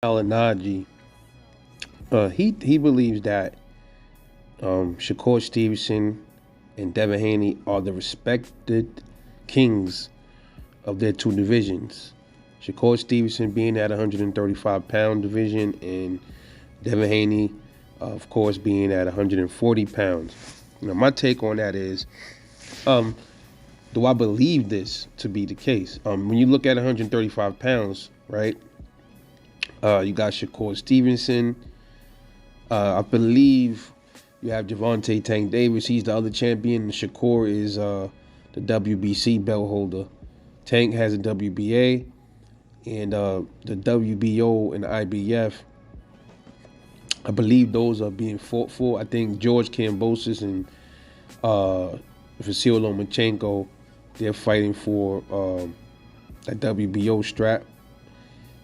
Malignaggi, he believes that Shakur Stevenson and Devin Haney are the respected kings of their two divisions. Shakur Stevenson being at 135-pound division, and Devin Haney, of course, being at 140 pounds. Now, my take on that is, do I believe this to be the case? When you look at 135 pounds, right? You got Shakur Stevenson. I believe you have Gervonta Tank Davis. He's the other champion. And Shakur is the WBC belt holder. Tank has a WBA, and the WBO and the IBF. I believe those are being fought for. I think George Kambosos and Vasyl Lomachenko, they're fighting for that WBO strap.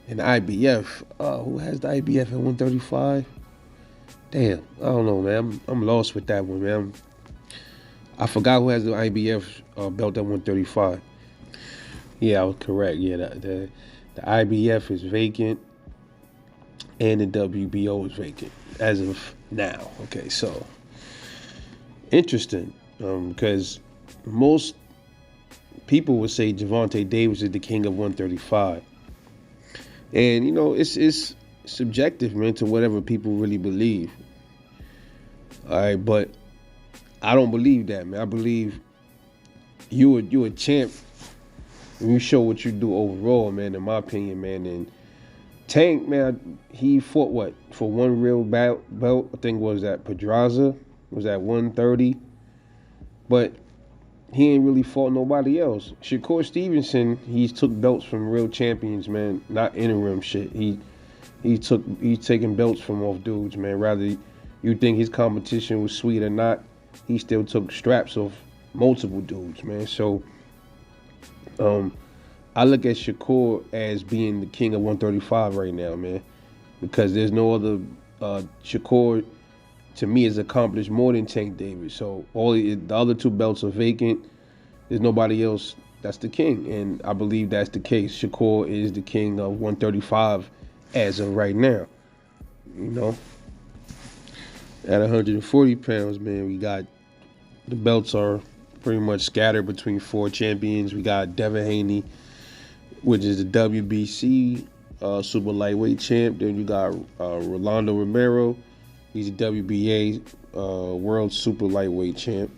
And the IBF, who has the IBF at 135? Damn, I don't know, man. I'm lost with that one, man. I forgot who has the IBF belt at 135. Yeah, I was correct. Yeah, the IBF is vacant, and the WBO is vacant as of now. Okay, so interesting, because most people would say Gervonta Davis is the king of 135, and it's subjective, man, to whatever people really believe. All right, but I don't believe that, man. I believe you a champ. You show what you do overall, man, in my opinion, man. And Tank, man, he fought what? For one real belt, I think was at Pedraza, was at 130. But he ain't really fought nobody else. Shakur Stevenson, he's took belts from real champions, man, not interim shit. He's taking belts from off dudes, man. Rather you think his competition was sweet or not, he still took straps off multiple dudes, man. So I look at Shakur as being the king of 135 right now, man, because there's no other. Shakur, to me, has accomplished more than Tank Davis. So all the other two belts are vacant. There's nobody else that's the king, and I believe that's the case. Shakur is the king of 135 as of right now. At 140 pounds, man, we got the belts are pretty much scattered between four champions. We got Devin Haney, which is the WBC super lightweight champ. Then you got Rolando Romero. He's a WBA world super lightweight champ.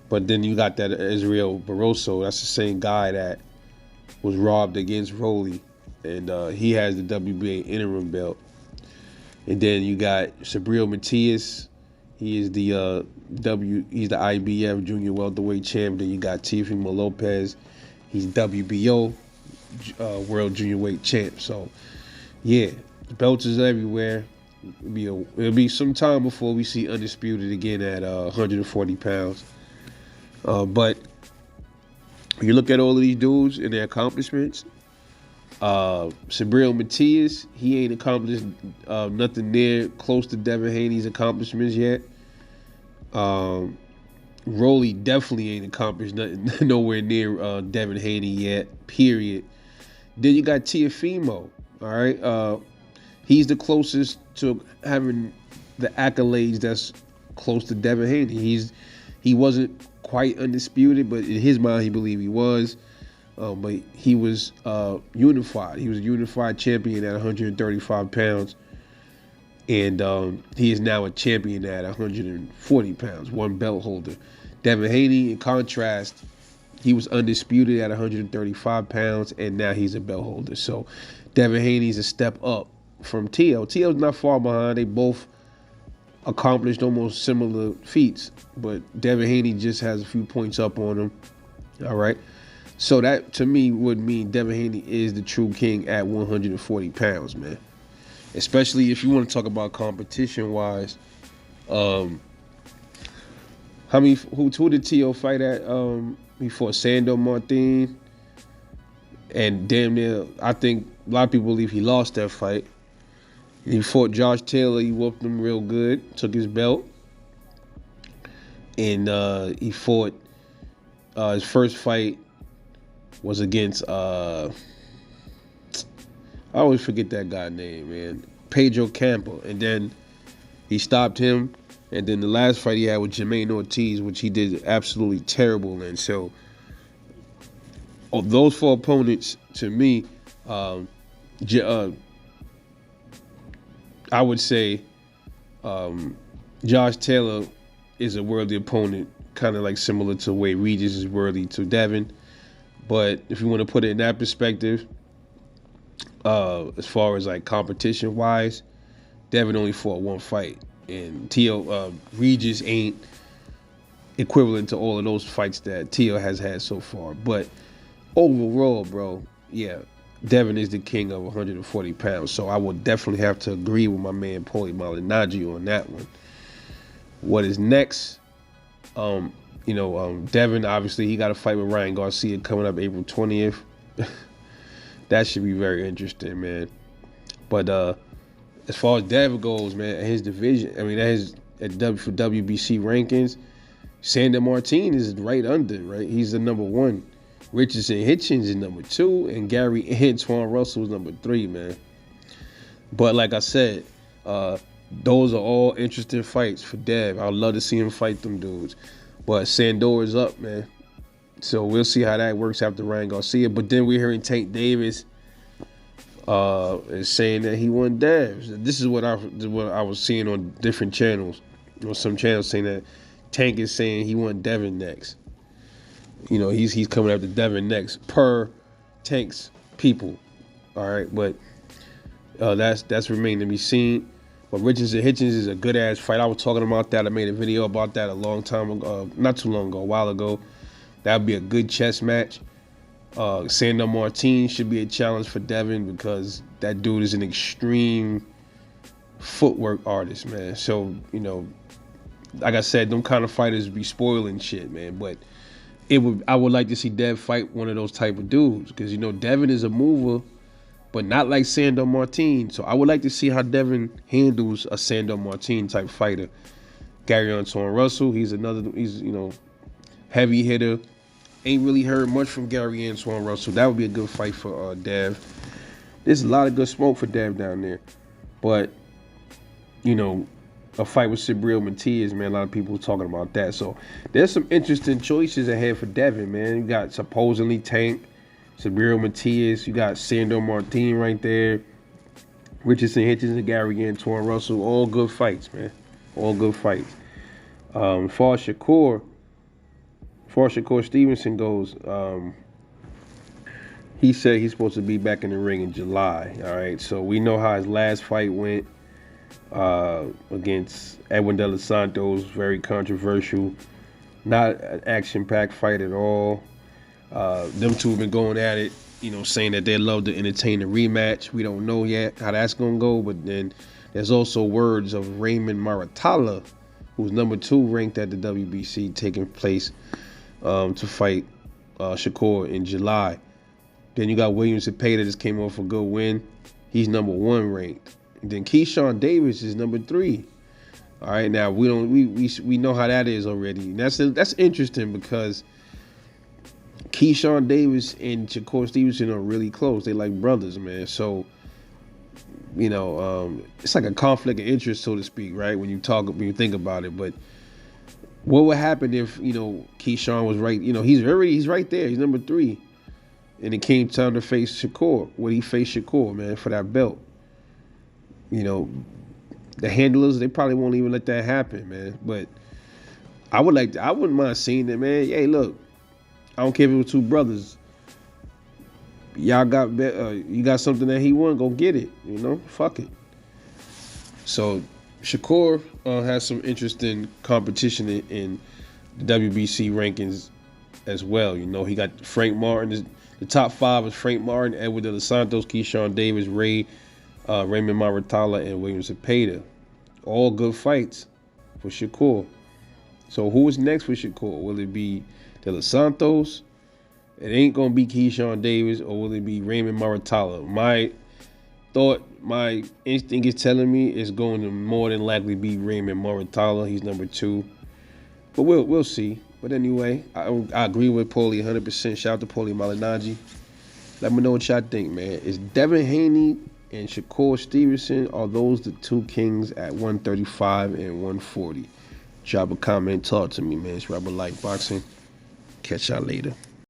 But then you got that Israel Barroso. That's the same guy that was robbed against Rolly, and he has the WBA interim belt. And then you got Sabril Matias. He is the he's the IBF junior welterweight champ. Then you got Teofimo Lopez. He's WBO world junior weight champ. So yeah, the belts is everywhere. It'll be some time before we see undisputed again at 140 pounds. But you look at all of these dudes and their accomplishments. Sabril Matias, he ain't accomplished nothing near close to Devin Haney's accomplishments yet. Rolly definitely ain't accomplished nothing nowhere near Devin Haney yet, period. Then you got Teofimo, all right? He's the closest to having the accolades that's close to Devin Haney. He wasn't quite undisputed, but in his mind, he believed he was. But he was unified. He was a unified champion at 135 pounds. And he is now a champion at 140 pounds, one belt holder. Devin Haney, in contrast, he was undisputed at 135 pounds, and now he's a belt holder. So Devin Haney's a step up from Teo. Teo's not far behind. They both accomplished almost similar feats, but Devin Haney just has a few points up on him. All right. So that, to me, would mean Devin Haney is the true king at 140 pounds, man. Especially if you want to talk about competition-wise. Who did Teo fight at before Sando Martin? And damn near, I think a lot of people believe he lost that fight. He fought Josh Taylor. He whooped him real good, took his belt. And he fought his first fight was against, I I always forget that guy's name, man. Pedro Campo, and then he stopped him. And then the last fight he had with Jermaine Ortiz, which he did absolutely terrible in. So, of those four opponents, to me, um, I would say Josh Taylor is a worthy opponent, kind of like similar to the way Regis is worthy to Devin. But if you want to put it in that perspective, as far as like competition wise, Devin only fought one fight, and Regis ain't equivalent to all of those fights that Tio has had so far. But overall, bro, yeah, Devin is the king of 140 pounds. So I would definitely have to agree with my man Paulie Malignaggi on that one. What is next? Devin, obviously, he got a fight with Ryan Garcia coming up April 20th. That should be very interesting, man. But as far as Devin goes, man, at his division, I mean, for WBC rankings, Sandor Martin is right under, right? He's the number one. Richardson Hitchens is number 2, and Gary Antoine Russell is number 3, man. But like I said, those are all interesting fights for Dev. I'd love to see him fight them dudes. But Sandor is up, man. So we'll see how that works after Ryan Garcia. But then we're hearing Tank Davis is saying that he won Dev. This is what I was seeing on different channels. On some channels saying that Tank is saying he won Devin next. You know, he's coming after Devin next per Tank's people. All right, but that's remaining to be seen. But Richardson Hitchens is a good ass fight. I was talking about that. I made a video about that a long time ago, not too long ago, a while ago. That would be a good chess match. Sandor Martin should be a challenge for Devin because that dude is an extreme footwork artist, man. So, you know, like I said, them kind of fighters be spoiling shit, man. But I would like to see Dev fight one of those type of dudes because, you know, Devin is a mover, but not like Sandor Martin. So I would like to see how Devin handles a Sandor Martin type fighter. Gary Antoine Russell, he's heavy hitter. Ain't really heard much from Gary Antoine Russell. That would be a good fight for Dev. There's a lot of good smoke for Dev down there. But, you know, a fight with Subriel Matias, man, a lot of people talking about that. So there's some interesting choices ahead for Devin, man. You got supposedly Tank, Subriel Matias. You got Sandor Martin right there. Richardson Hitchens and Gary Antoine Russell. All good fights, man. All good fights. As far as Shakur Stevenson goes, he said he's supposed to be back in the ring in July. All right, so we know how his last fight went against Edwin De Los Santos. Very controversial. Not an action-packed fight at all. Them two have been going at it, you know, saying that they'd love to entertain a rematch. We don't know yet how that's going to go, but then there's also words of Raymond Maratala, who's number 2 ranked at the WBC, taking place to fight Shakur in July. Then you got William Cepeda just came off a good win. He's number 1 ranked. And then Keyshawn Davis is number 3. All right, now we know how that is already. And that's interesting because Keyshawn Davis and Shakur Stevenson are really close. They like brothers, man. So, you know, it's like a conflict of interest, so to speak, right? When you think about it. But what would happen if, you know, Keyshawn was right? You know, he's right there. He's number 3. And it came time to face Shakur. Would he face Shakur, man, for that belt? You know, the handlers, they probably won't even let that happen, man. But I wouldn't mind seeing it, man. Hey, look, I don't care if it was 2 brothers. Y'all you got something that he won, go get it. You know, fuck it. So Shakur has some interesting competition in the WBC rankings as well. You know, he got Frank Martin. The top 5 is Frank Martin, Edwin De Los Santos, Keyshawn Davis, Raymond Maratala, and William Cepeda. All good fights for Shakur. So who is next for Shakur? Will it be De Los Santos? It ain't going to be Keyshawn Davis, or will it be Raymond Maratala? My instinct is telling me it's going to more than likely be Raymond Maratala. He's number 2. But we'll see. But anyway, I agree with Paulie 100%. Shout out to Paulie Malignaggi. Let me know what y'all think, man. Is Devin Haney and Shakur Stevenson, are those the two kings at 135 and 140? Drop a comment, talk to me, man. It's Rebel Like Boxing. Catch y'all later.